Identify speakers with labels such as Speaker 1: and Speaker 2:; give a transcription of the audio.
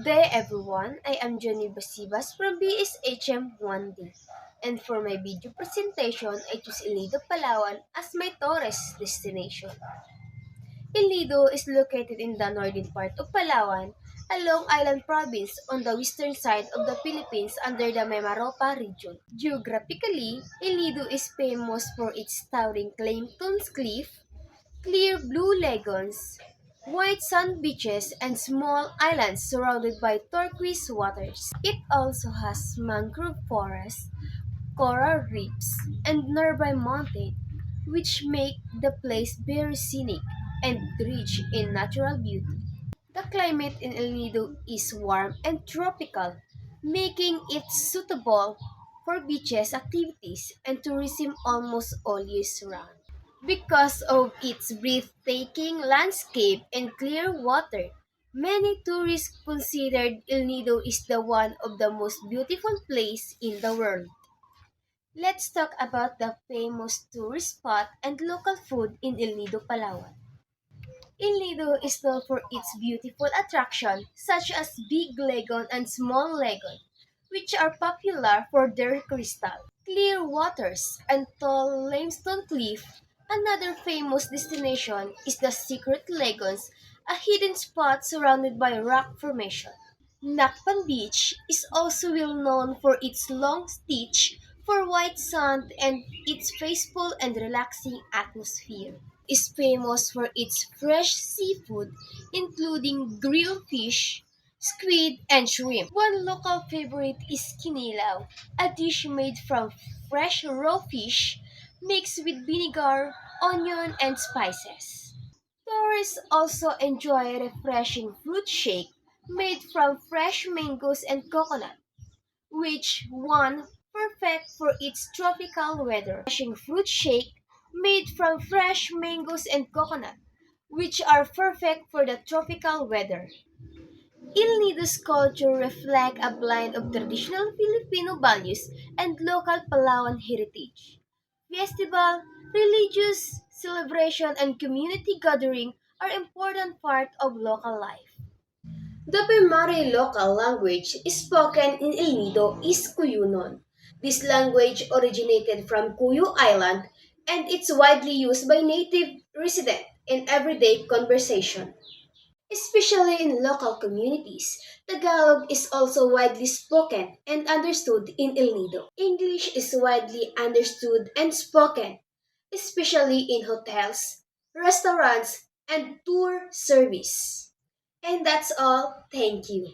Speaker 1: day everyone, I am Jenny Basibas from BSHM 1D. And for my video presentation, I choose Ilido, Palawan as my tourist destination. Ilido is located in the northern part of Palawan, along Island Province on the western side of the Philippines under the Mimaropa region. Geographically, Ilido is famous for its towering Claimton's Cliff, clear blue lagoons, white sand beaches, and small islands surrounded by turquoise waters. It also has mangrove forests, coral reefs, and nearby mountains, which make the place very scenic and rich in natural beauty. The climate in El Nido is warm and tropical, making it suitable for beaches activities and tourism almost all year round. Because of its breathtaking landscape and clear water, many tourists consider El Nido is the one of the most beautiful place in the world. Let's talk about the famous tourist spot and local food in El Nido, Palawan. El Nido is known for its beautiful attractions such as Big Lagoon and Small Lagoon, which are popular for their crystal, clear waters, and tall limestone cliff. Another famous destination is the Secret Lagoons, a hidden spot surrounded by rock formation. Nakpan Beach is also well known for its long stretch for white sand and its peaceful and relaxing atmosphere. Is famous for its fresh seafood, including grilled fish, squid, and shrimp. One local favorite is kinilaw, a dish made from fresh raw fish mixed with vinegar, onion, and spices. Tourists also enjoy a refreshing fruit shake made from fresh mangoes and coconut, which one perfect for its tropical weather. Refreshing fruit shake made from fresh mangoes and coconut, which are perfect for the tropical weather. Il Nido's culture reflect a blend of traditional Filipino values and local Palawan heritage. Festival, religious celebration, and community gathering are important part of local life. The primary local language spoken in El Nido is Cuyunon. This language originated from Cuyo Island and it's widely used by native residents in everyday conversation. Especially in local communities, Tagalog is also widely spoken and understood in El Nido. English is widely understood and spoken, especially in hotels, restaurants, and tour service. And that's all. Thank you.